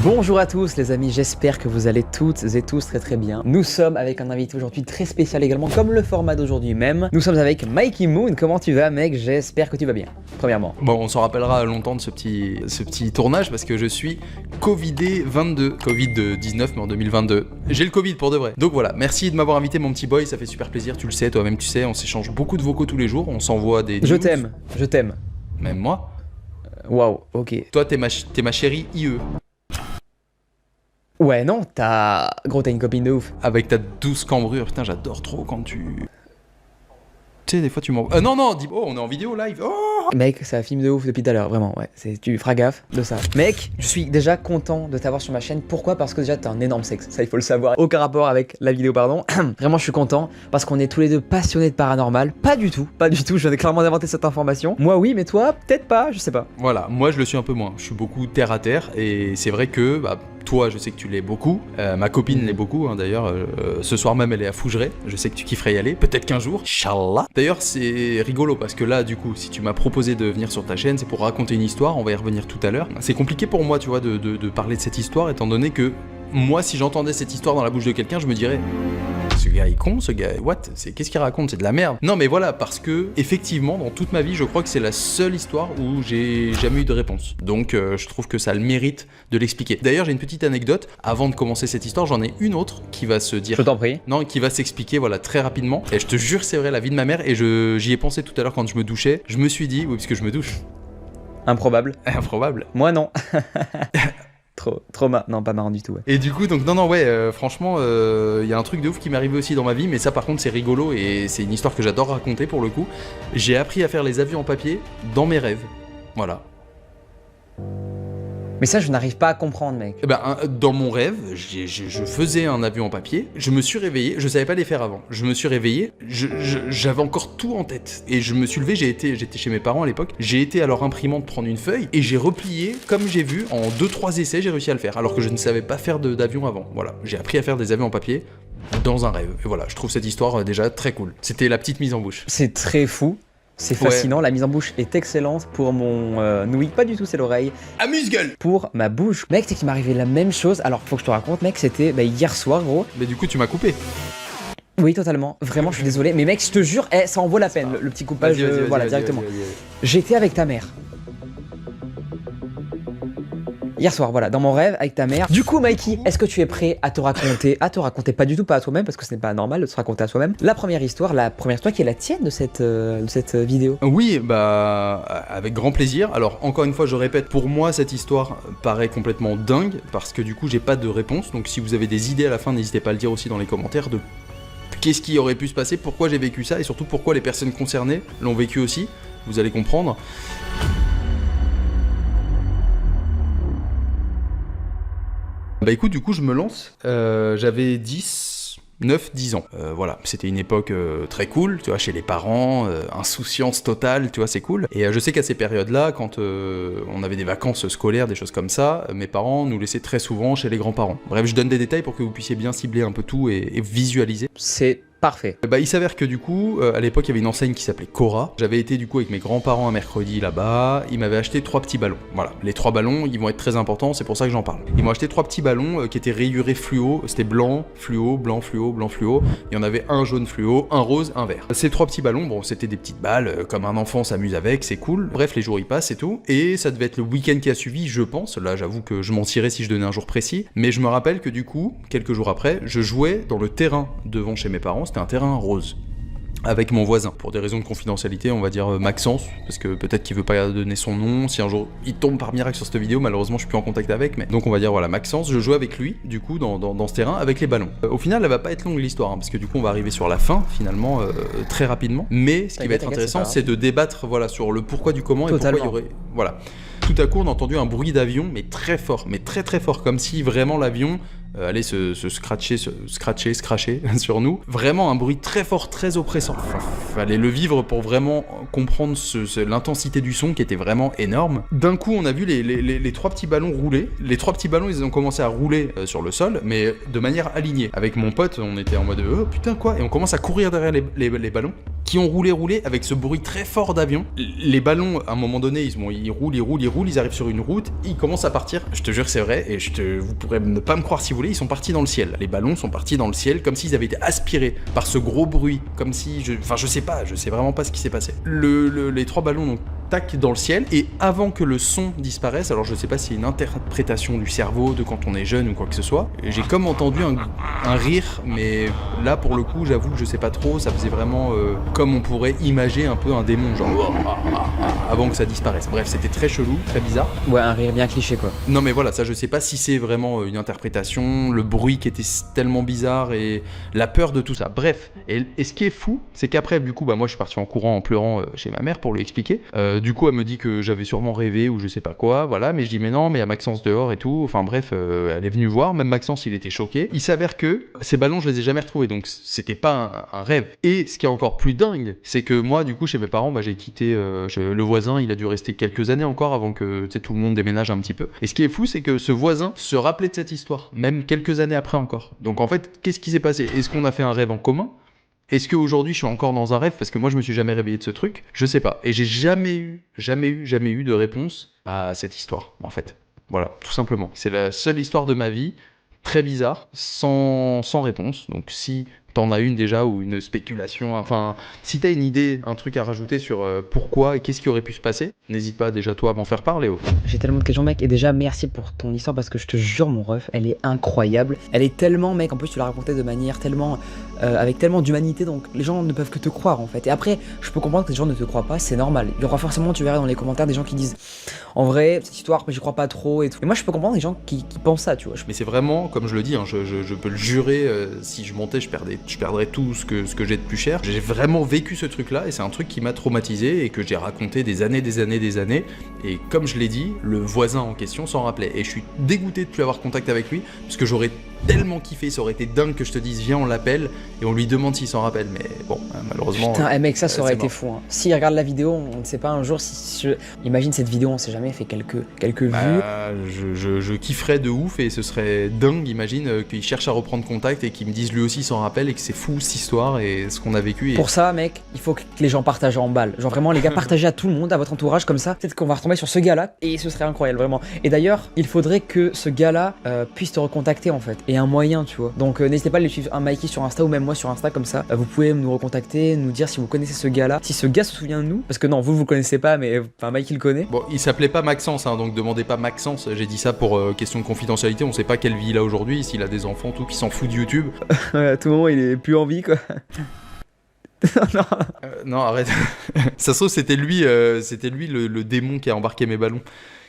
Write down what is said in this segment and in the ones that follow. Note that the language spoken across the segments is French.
Bonjour à tous les amis, j'espère que vous allez toutes et tous très bien. Nous sommes avec un invité aujourd'hui très spécial également, comme le format d'aujourd'hui même. Nous sommes avec Mikey Moon. Comment tu vas mec? J'espère que tu vas bien, premièrement. Bon, on s'en rappellera longtemps de ce petit tournage parce que je suis Covidé 22, Covid-19 mais en 2022. J'ai le Covid pour de vrai. Donc voilà, merci de m'avoir invité mon petit boy, ça fait super plaisir, tu le sais, toi-même tu sais, on s'échange beaucoup de vocaux tous les jours, on s'envoie des news. Je t'aime. Même moi. Waouh, ok. Toi t'es ma chérie IE. Ouais non, t'as une copine de ouf. Avec ta douce cambrure, putain j'adore trop quand tu... Tu sais, des fois tu m'envoies... non, dis... Oh, on est en vidéo live. Oh mec, c'est un film de ouf depuis tout à l'heure, vraiment, ouais. Tu feras gaffe de ça. Mec, je suis déjà content de t'avoir sur ma chaîne. Pourquoi? Parce que déjà, t'as un énorme sexe. Ça, il faut le savoir. Aucun rapport avec la vidéo, pardon. Vraiment, je suis content parce qu'on est tous les deux passionnés de paranormal. Pas du tout. Je viens clairement d'inventer cette information. Moi, oui, mais toi, peut-être pas, je sais pas. Voilà, moi, je le suis un peu moins. Je suis beaucoup terre à terre et c'est vrai que... toi, je sais que tu l'es beaucoup. Ma copine l'est beaucoup, hein, d'ailleurs. Ce soir même, elle est à Fougeray. Je sais que tu kifferais y aller. Peut-être qu'un jour. Inch'Allah. D'ailleurs, c'est rigolo parce que là, du coup, si tu m'as proposé de venir sur ta chaîne, c'est pour raconter une histoire. On va y revenir tout à l'heure. C'est compliqué pour moi, tu vois, de parler de cette histoire, étant donné que moi, si j'entendais cette histoire dans la bouche de quelqu'un, je me dirais... Ce gars est con, ce gars, what? Qu'est-ce qu'il raconte? C'est de la merde. Non mais voilà, parce que effectivement, dans toute ma vie, je crois que c'est la seule histoire où j'ai jamais eu de réponse. Donc je trouve que ça a le mérite de l'expliquer. D'ailleurs, j'ai une petite anecdote. Avant de commencer cette histoire, j'en ai une autre qui va se dire... Je t'en prie. Non, qui va s'expliquer, voilà, très rapidement. Et je te jure, c'est vrai, la vie de ma mère. Et j'y ai pensé tout à l'heure quand je me douchais. Je me suis dit, oui, parce que je me douche. Improbable. Improbable. Moi non. Trop non, pas marrant du tout, ouais. Et du coup, donc non, ouais, franchement, y a un truc de ouf qui m'est arrivé aussi dans ma vie, mais ça par contre c'est rigolo et c'est une histoire que j'adore raconter pour le coup. J'ai appris à faire les avions en papier dans mes rêves, voilà. Mais ça, je n'arrive pas à comprendre, mec. Dans mon rêve, je faisais un avion en papier, je me suis réveillé, je savais pas les faire avant. Je me suis réveillé, j'avais encore tout en tête. Et je me suis levé, j'étais chez mes parents à l'époque, j'ai été à leur imprimante prendre une feuille, et j'ai replié, comme j'ai vu, en 2-3 essais, j'ai réussi à le faire, alors que je ne savais pas faire d'avion avant. Voilà, j'ai appris à faire des avions en papier dans un rêve. Et voilà, je trouve cette histoire déjà très cool. C'était la petite mise en bouche. C'est très fou. C'est fascinant, ouais. La mise en bouche est excellente pour mon ouïe, pas du tout, c'est l'oreille. Amuse-gueule. Pour ma bouche. Mec, c'est qu'il m'est arrivé la même chose, alors faut que je te raconte, mec, c'était hier soir, gros. Mais du coup, tu m'as coupé. Oui, totalement, vraiment, je suis désolé, mais mec, je te jure, ça en vaut la peine, le petit coupage, voilà, directement. J'étais avec ta mère. Hier soir, voilà, dans mon rêve, avec ta mère. Du coup, Mikey, est-ce que tu es prêt à te raconter pas du tout, pas à toi-même, parce que ce n'est pas normal de se raconter à soi-même, la première histoire qui est la tienne de cette vidéo? Oui, avec grand plaisir. Alors, encore une fois, je répète, pour moi, cette histoire paraît complètement dingue, parce que du coup, j'ai pas de réponse, donc si vous avez des idées à la fin, n'hésitez pas à le dire aussi dans les commentaires de qu'est-ce qui aurait pu se passer, pourquoi j'ai vécu ça, et surtout pourquoi les personnes concernées l'ont vécu aussi, vous allez comprendre. Écoute, du coup, je me lance. J'avais 9-10 ans. Voilà, c'était une époque très cool, tu vois, chez les parents, insouciance totale, tu vois, c'est cool. Et je sais qu'à ces périodes-là, quand on avait des vacances scolaires, des choses comme ça, mes parents nous laissaient très souvent chez les grands-parents. Bref, je donne des détails pour que vous puissiez bien cibler un peu tout et visualiser. C'est parfait. Il s'avère que du coup, à l'époque, il y avait une enseigne qui s'appelait Cora. J'avais été du coup avec mes grands-parents un mercredi là-bas. Ils m'avaient acheté 3 petits ballons. Voilà, les 3 ballons, ils vont être très importants, c'est pour ça que j'en parle. Ils m'ont acheté 3 petits ballons qui étaient rayurés fluo. C'était blanc, fluo, blanc, fluo, blanc, fluo. Il y en avait un jaune fluo, un rose, un vert. Ces 3 petits ballons, bon, c'était des petites balles, comme un enfant s'amuse avec, c'est cool. Bref, les jours ils passent et tout. Et ça devait être le week-end qui a suivi, je pense. Là, j'avoue que je mentirais si je donnais un jour précis. Mais je me rappelle que du coup, quelques jours après, je jouais dans le terrain devant chez mes parents. C'était un terrain rose. Avec mon voisin, pour des raisons de confidentialité, on va dire Maxence, parce que peut-être qu'il veut pas donner son nom, si un jour il tombe par miracle sur cette vidéo, malheureusement je suis plus en contact avec, mais donc on va dire voilà, Maxence, je jouais avec lui, du coup, dans ce terrain, avec les ballons. Au final, elle va pas être longue l'histoire, hein, parce que du coup on va arriver sur la fin, finalement, très rapidement, mais ce qui va être intéressant, c'est de débattre, voilà, sur le pourquoi du comment, totalement. Et pourquoi il y aurait... Voilà. Tout à coup, on a entendu un bruit d'avion, mais très fort, mais très très fort, comme si vraiment l'avion allait se scratcher sur nous. Vraiment un bruit très fort, très oppressant. Enfin, fallait le vivre pour vraiment comprendre l'intensité du son qui était vraiment énorme. D'un coup, on a vu les 3 petits ballons rouler. Les 3 petits ballons, ils ont commencé à rouler sur le sol, mais de manière alignée. Avec mon pote, on était en mode oh putain quoi, et on commence à courir derrière les ballons. qui ont roulé avec ce bruit très fort d'avion. Les ballons, à un moment donné, ils roulent, ils arrivent sur une route, ils commencent à partir. Je te jure que c'est vrai, et vous pourrez ne pas me croire si vous voulez, ils sont partis dans le ciel. Les ballons sont partis dans le ciel comme s'ils avaient été aspirés par ce gros bruit, comme si, je sais vraiment pas ce qui s'est passé. Les 3 ballons donc tac dans le ciel, et avant que le son disparaisse, alors je sais pas si c'est une interprétation du cerveau de quand on est jeune ou quoi que ce soit, j'ai comme entendu un rire, mais là pour le coup j'avoue que je sais pas trop, ça faisait vraiment comme on pourrait imaginer un peu un démon, genre avant que ça disparaisse. Bref, c'était très chelou, très bizarre. Ouais, un rire bien cliché quoi. Non mais voilà, ça je sais pas si c'est vraiment une interprétation, le bruit qui était tellement bizarre et la peur de tout ça. Bref, et ce qui est fou, c'est qu'après du coup moi je suis parti en courant en pleurant chez ma mère pour lui expliquer. Du coup elle me dit que j'avais sûrement rêvé ou je sais pas quoi, voilà, mais je dis mais non, mais il y a Maxence dehors et tout, enfin bref, elle est venue voir, même Maxence il était choqué. Il s'avère que ces ballons je les ai jamais retrouvés, donc c'était pas un rêve. Et ce qui est encore plus dingue, c'est que moi du coup chez mes parents, j'ai quitté le voisin, il a dû rester quelques années encore avant que tout le monde déménage un petit peu. Et ce qui est fou, c'est que ce voisin se rappelait de cette histoire, même quelques années après encore. Donc en fait, qu'est-ce qui s'est passé? Est-ce qu'on a fait un rêve en commun? Est-ce qu'aujourd'hui je suis encore dans un rêve? Parce que moi je me suis jamais réveillé de ce truc, je sais pas. Et j'ai jamais eu de réponse à cette histoire, en fait. Voilà, tout simplement. C'est la seule histoire de ma vie, très bizarre, sans réponse. Donc si t'en as une déjà, ou une spéculation, enfin, si t'as une idée, un truc à rajouter sur pourquoi et qu'est-ce qui aurait pu se passer, n'hésite pas déjà toi à m'en faire part, Léo. J'ai tellement de questions mec, et déjà merci pour ton histoire parce que je te jure mon ref, elle est incroyable. Elle est tellement mec, en plus tu l'as racontée de manière tellement, avec tellement d'humanité, donc les gens ne peuvent que te croire en fait. Et après, je peux comprendre que les gens ne te croient pas, c'est normal. Il y aura forcément, tu verras dans les commentaires des gens qui disent en vrai, cette histoire, j'y crois pas trop et tout. Et moi je peux comprendre les gens qui pensent ça, tu vois. Mais c'est vraiment, comme je le dis, je peux le jurer, si je montais, je perdrais tout ce que j'ai de plus cher. J'ai vraiment vécu ce truc-là, et c'est un truc qui m'a traumatisé et que j'ai raconté des années. Et comme je l'ai dit, le voisin en question s'en rappelait. Et je suis dégoûté de plus avoir contact avec lui, parce que j'aurais tellement kiffé, ça aurait été dingue que je te dise viens on l'appelle et on lui demande s'il s'en rappelle, mais bon malheureusement. Putain, mec, ça aurait été fou. Hein. S'il regarde la vidéo, on ne sait pas un jour si imagine cette vidéo, on sait jamais, fait quelques vues. Je kifferais de ouf et ce serait dingue, imagine qu'il cherche à reprendre contact et qu'il me dise lui aussi s'en rappelle et que c'est fou cette histoire et ce qu'on a vécu. Pour ça mec, il faut que les gens partagent en balle. Genre vraiment les gars, partagez à tout le monde, à votre entourage comme ça. Peut-être qu'on va retomber sur ce gars-là et ce serait incroyable vraiment. Et d'ailleurs, il faudrait que ce gars-là puisse te recontacter en fait. Et un moyen, tu vois. Donc n'hésitez pas à les suivre, un Mikey sur Insta ou même moi sur Insta, comme ça vous pouvez nous recontacter, nous dire si vous connaissez ce gars là, si ce gars se souvient de nous, parce que non, vous connaissez pas, mais enfin Mikey le connaît. Bon, il s'appelait pas Maxence, hein, donc demandez pas Maxence, j'ai dit ça pour question de confidentialité, on sait pas quelle vie il a aujourd'hui, s'il a des enfants, tout, qui s'en fout de YouTube. À tout moment il est plus en vie quoi. Non. Non, arrête. Ça se trouve c'était lui le démon qui a embarqué mes ballons.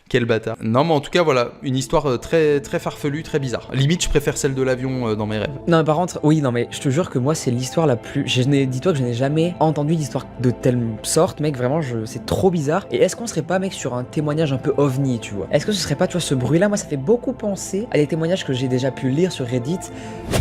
Quel bâtard. Non mais en tout cas voilà, une histoire très très farfelue, très bizarre. Limite je préfère celle de l'avion dans mes rêves. Non mais par contre, oui non mais je te jure que moi c'est l'histoire la plus... Dis-toi que je n'ai jamais entendu d'histoire de telle sorte mec, vraiment c'est trop bizarre. Et est-ce qu'on serait pas mec sur un témoignage un peu ovni, tu vois? Est-ce que ce serait pas, tu vois, ce bruit là, moi ça fait beaucoup penser à des témoignages que j'ai déjà pu lire sur Reddit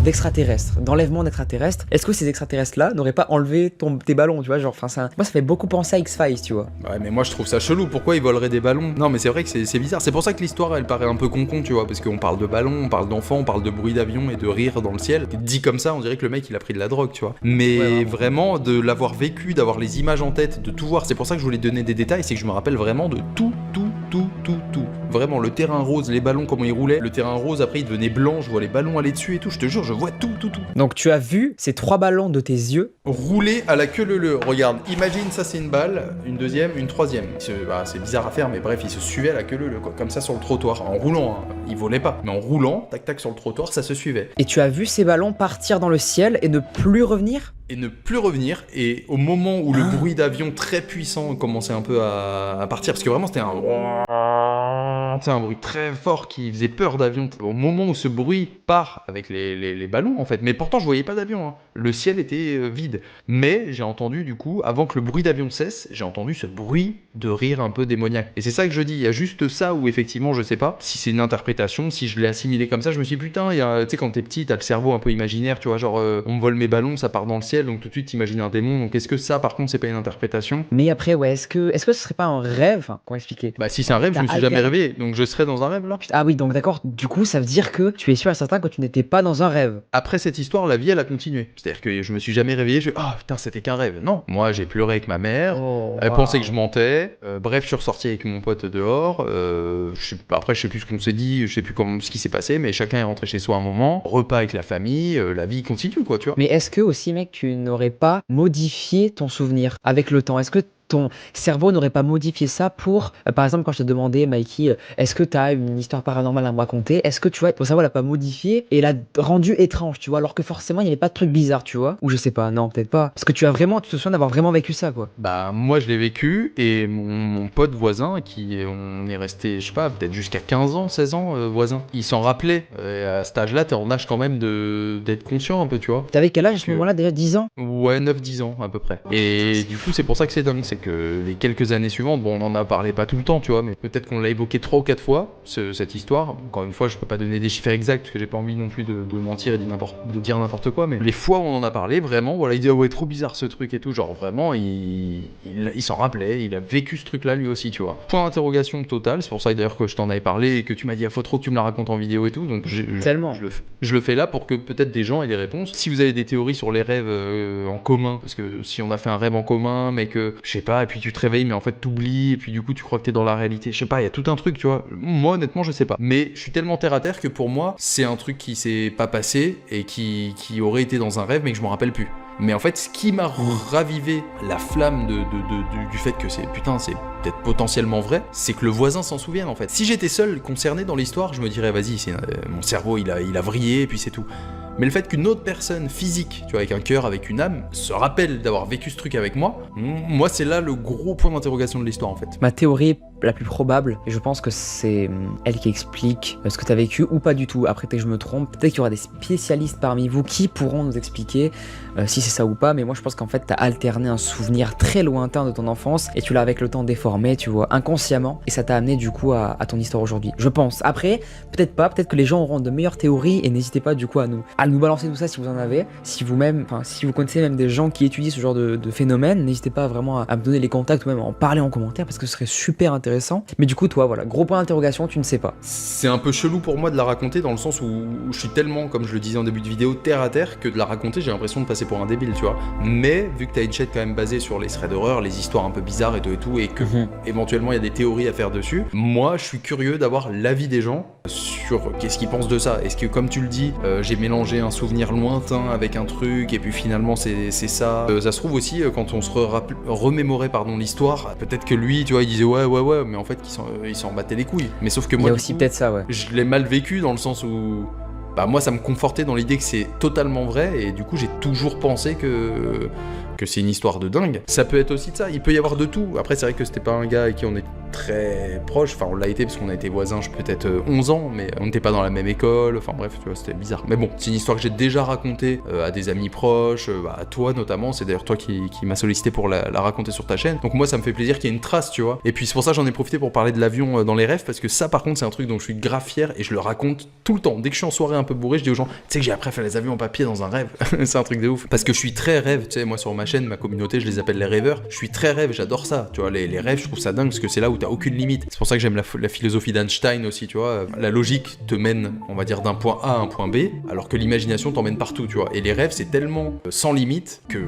d'extraterrestres, d'enlèvement d'extraterrestres. Est-ce que ces extraterrestres là n'auraient pas enlevé tes ballons, tu vois, genre, enfin moi ça fait beaucoup penser à X-Files, tu vois. Ouais mais moi je trouve ça chelou, pourquoi ils voleraient des ballons? Non mais c'est vrai que c'est bizarre, c'est pour ça que l'histoire elle paraît un peu con-con, tu vois, parce qu'on parle de ballons, on parle d'enfants, on parle de bruit d'avion et de rire dans le ciel. Dit comme ça, on dirait que le mec il a pris de la drogue, tu vois. Mais ouais, vraiment de l'avoir vécu, d'avoir les images en tête, de tout voir, c'est pour ça que je voulais donner des détails, c'est que je me rappelle vraiment de tout. Vraiment, le terrain rose, les ballons, comment ils roulaient. Le terrain rose, après, il devenait blanc, je vois les ballons aller dessus et tout. Je te jure, je vois tout. Donc, tu as vu ces 3 ballons de tes yeux rouler à la queue leu-leu. Regarde, imagine, ça c'est une balle, une deuxième, une troisième. C'est bizarre à faire, mais bref, ils se suivaient à la queue leu-leu, quoi. Comme ça sur le trottoir, en roulant. Hein. Ils volaient pas, mais en roulant, tac sur le trottoir, ça se suivait. Et tu as vu ces ballons partir dans le ciel et ne plus revenir ? Et au moment où le bruit d'avion très puissant commençait un peu à partir, parce que vraiment c'était un bruit très fort qui faisait peur d'avion. Au moment où ce bruit part avec les ballons en fait, mais pourtant je voyais pas d'avion, hein. Le ciel était vide. Mais j'ai entendu du coup, avant que le bruit d'avion cesse, j'ai entendu ce bruit de rire un peu démoniaque. Et c'est ça que je dis, il y a juste ça où effectivement je sais pas si c'est une interprétation, si je l'ai assimilé comme ça, je me suis dit putain, tu sais quand t'es petit, t'as le cerveau un peu imaginaire, tu vois, genre on me vole mes ballons, ça part dans le ciel. Donc tout de suite t'imagines un démon, donc est-ce que ça par contre c'est pas une interprétation? Mais après ouais, est-ce que ce serait pas un rêve, enfin, comment expliquer? Bah si c'est un rêve, je me suis jamais réveillé, donc je serais dans un rêve là. Ah oui, donc d'accord, du coup, ça veut dire que tu es sûr et certain que tu n'étais pas dans un rêve. Après cette histoire, la vie elle a continué. C'est-à-dire que je me suis jamais réveillé, putain, c'était qu'un rêve. Non, moi j'ai pleuré avec ma mère, elle pensait que je mentais. Bref, je suis ressorti avec mon pote dehors. Après, je sais plus ce qu'on s'est dit, je sais plus ce qui s'est passé, mais chacun est rentré chez soi un moment. Repas avec la famille, la vie continue, quoi, tu vois. Mais est-ce que aussi, mec, tu n'aurais pas modifié ton souvenir avec le temps? Est-ce que ton cerveau n'aurait pas modifié ça pour, par exemple, quand je t'ai demandé, Mikey, est-ce que tu as une histoire paranormale à me raconter? Est-ce que tu vois, ton cerveau l'a pas modifié et l'a rendu étrange, tu vois, alors que forcément il n'y avait pas de truc bizarre, tu vois? Ou je sais pas, non, peut-être pas. Parce que tu te souviens d'avoir vraiment vécu ça, quoi. Bah, moi je l'ai vécu et mon pote voisin, on est resté, je sais pas, peut-être jusqu'à 15 ans, 16 ans, voisin, il s'en rappelait. Et à cet âge-là, t'es en âge quand même d'être conscient un peu, tu vois. T'avais quel âge à ce moment-là, déjà 10 ans? Ouais, 9-10 ans à peu près. Et du coup, c'est pour ça que c'est dingue, c'est que les quelques années suivantes, bon, on en a parlé pas tout le temps, tu vois, mais peut-être qu'on l'a évoqué 3 ou 4 fois, cette histoire. Encore une fois, je peux pas donner des chiffres exacts, parce que j'ai pas envie non plus de mentir et de dire n'importe quoi, mais les fois où on en a parlé, vraiment, voilà, il dit, ah ouais, trop bizarre ce truc et tout, genre vraiment, il s'en rappelait, il a vécu ce truc-là lui aussi, tu vois. Point d'interrogation total, c'est pour ça d'ailleurs que je t'en avais parlé et que tu m'as dit, ah, faut trop que tu me la racontes en vidéo et tout, donc Tellement. je le fais là pour que peut-être des gens aient des réponses. Si vous avez des théories sur les rêves en commun, parce que si on a fait un rêve en commun, mais que, je sais pas, et puis tu te réveilles, mais en fait t'oublies, et puis du coup tu crois que t'es dans la réalité, je sais pas, il y a tout un truc, tu vois. Moi honnêtement, je sais pas. Mais je suis tellement terre à terre que pour moi, c'est un truc qui s'est pas passé et qui aurait été dans un rêve, mais que je m'en rappelle plus. Mais en fait, ce qui m'a ravivé la flamme du fait que c'est peut-être potentiellement vrai, c'est que le voisin s'en souvienne en fait. Si j'étais seul concerné dans l'histoire, je me dirais vas-y, mon cerveau il a vrillé et puis c'est tout. Mais le fait qu'une autre personne physique, tu vois, avec un cœur, avec une âme, se rappelle d'avoir vécu ce truc avec moi, c'est là le gros point d'interrogation de l'histoire en fait. Ma théorie la plus probable, et je pense que c'est elle qui explique ce que tu as vécu ou pas du tout. Après, peut-être que je me trompe, peut-être qu'il y aura des spécialistes parmi vous qui pourront nous expliquer si c'est ça ou pas, mais moi je pense qu'en fait tu as alterné un souvenir très lointain de ton enfance et tu l'as avec le temps déformé, tu vois, inconsciemment, et ça t'a amené du coup à ton histoire aujourd'hui. Je pense. Après, peut-être pas, peut-être que les gens auront de meilleures théories et n'hésitez pas du coup à nous balancer tout ça si vous en avez, si vous-même, enfin si vous connaissez même des gens qui étudient ce genre de phénomène, n'hésitez pas vraiment à me donner les contacts ou même à en parler en commentaire parce que ce serait super intéressant. Mais du coup toi voilà, gros point d'interrogation, tu ne sais pas. C'est un peu chelou pour moi de la raconter dans le sens où je suis tellement, comme je le disais en début de vidéo, terre à terre que de la raconter j'ai l'impression de passer pour un débile, tu vois. Mais vu que t'as une chaîne quand même basée sur les threads d'horreur, les histoires un peu bizarres et tout et que éventuellement il y a des théories à faire dessus, moi je suis curieux d'avoir l'avis des gens sur qu'est-ce qu'ils pensent de ça. Est-ce que comme tu le dis, j'ai mélangé un souvenir lointain avec un truc et puis finalement c'est ça. Ça se trouve aussi quand on se remémorait l'histoire, peut-être que lui tu vois il disait ouais mais en fait il s'en battait les couilles. Mais sauf que moi il y a aussi peut-être ça, ouais. Je l'ai mal vécu dans le sens où bah moi ça me confortait dans l'idée que c'est totalement vrai et du coup j'ai toujours pensé que c'est une histoire de dingue. Ça peut être aussi de ça, il peut y avoir de tout. Après c'est vrai que c'était pas un gars avec qui on est très proche, enfin on l'a été parce qu'on a été voisins peut-être 11 ans, mais on n'était pas dans la même école, enfin bref, tu vois, c'était bizarre. Mais bon, c'est une histoire que j'ai déjà racontée à des amis proches, à toi notamment, c'est d'ailleurs toi qui m'a sollicité pour la raconter sur ta chaîne. Donc moi ça me fait plaisir qu'il y ait une trace, tu vois. Et puis c'est pour ça que j'en ai profité pour parler de l'avion dans les rêves, parce que ça par contre c'est un truc dont je suis grave fier et je le raconte tout le temps. Dès que je suis en soirée un peu bourré, je dis aux gens, tu sais que j'ai appris à faire les avions en papier dans un rêve. C'est un truc de ouf. Parce que je suis très rêve, tu sais, moi sur ma chaîne, ma communauté, je les appelle les rêveurs. Je suis très rêve, j'adore ça, tu vois, les rêves, je trouve ça dingue parce que c'est là où t'as aucune limite. C'est pour ça que j'aime la philosophie d'Einstein aussi, tu vois. La logique te mène, on va dire, d'un point A à un point B, alors que l'imagination t'emmène partout, tu vois. Et les rêves, c'est tellement sans limite que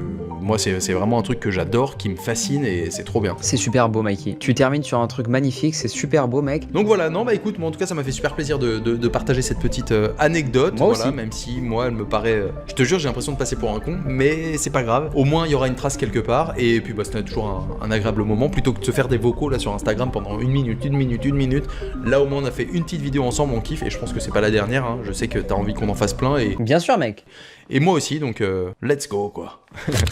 moi, c'est vraiment un truc que j'adore, qui me fascine et c'est trop bien. C'est super beau, Mikey. Tu termines sur un truc magnifique, c'est super beau, mec. Donc voilà, non, bah écoute, moi en tout cas, ça m'a fait super plaisir de partager cette petite anecdote. Moi voilà, aussi. même si moi, elle me paraît. Je te jure, j'ai l'impression de passer pour un con, mais c'est pas grave. Au moins, il y aura une trace quelque part. Et puis, bah, c'était toujours un agréable moment plutôt que de se faire des vocaux là sur Instagram pendant une minute. Là, au moins, on a fait une petite vidéo ensemble, on kiffe. Et je pense que c'est pas la dernière. Hein. Je sais que t'as envie qu'on en fasse plein. Bien sûr, mec. Et moi aussi, donc let's go quoi.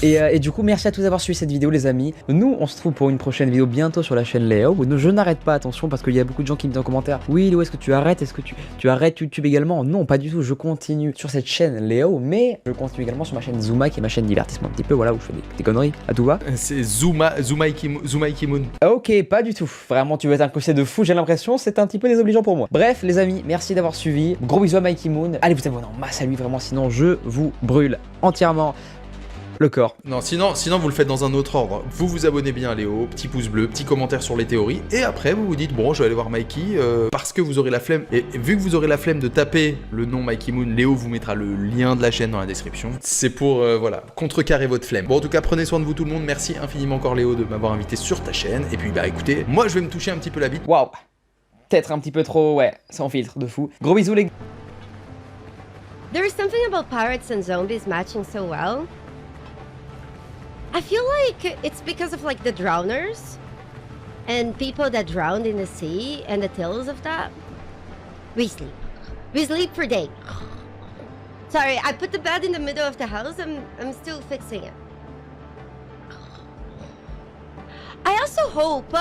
et du coup, merci à tous d'avoir suivi cette vidéo, les amis. Nous, on se trouve pour une prochaine vidéo bientôt sur la chaîne Léo. Je n'arrête pas, attention, parce qu'il y a beaucoup de gens qui me disent en commentaire, oui, Léo, est-ce que tu arrêtes? Est-ce que tu arrêtes YouTube également? Non, pas du tout. Je continue sur cette chaîne Léo, mais je continue également sur ma chaîne Zuma, qui est ma chaîne divertissement un petit peu, voilà, où je fais des conneries. À tout va. C'est Zumaiki Moon. Ok, pas du tout. Vraiment, tu veux être un cossé de fou, j'ai l'impression. C'est un petit peu désobligeant pour moi. Bref, les amis, merci d'avoir suivi. Gros bisous à Mikey Moon. Allez vous abonner en masse à lui, vraiment, sinon je vous brûle entièrement. le corps. Non, sinon vous le faites dans un autre ordre. Vous vous abonnez bien à Léo, petit pouce bleu, petit commentaire sur les théories, et après vous vous dites bon, je vais aller voir Mikey, parce que vous aurez la flemme. Et vu que vous aurez la flemme de taper le nom Mikey Moon, Léo vous mettra le lien de la chaîne dans la description. C'est pour voilà, contrecarrer votre flemme. Bon, en tout cas, prenez soin de vous tout le monde. Merci infiniment encore Léo de m'avoir invité sur ta chaîne. Et puis bah écoutez, moi je vais me toucher un petit peu la bite. Waouh, peut-être un petit peu trop, ouais, sans filtre, de fou. Gros bisous les gars. There is something about pirates and zombies matching so well. I feel like it's because of like the drowners and people that drowned in the sea and the tales of that. We sleep. We sleep for days. Sorry, I put the bed in the middle of the house. I'm still fixing it. I also hope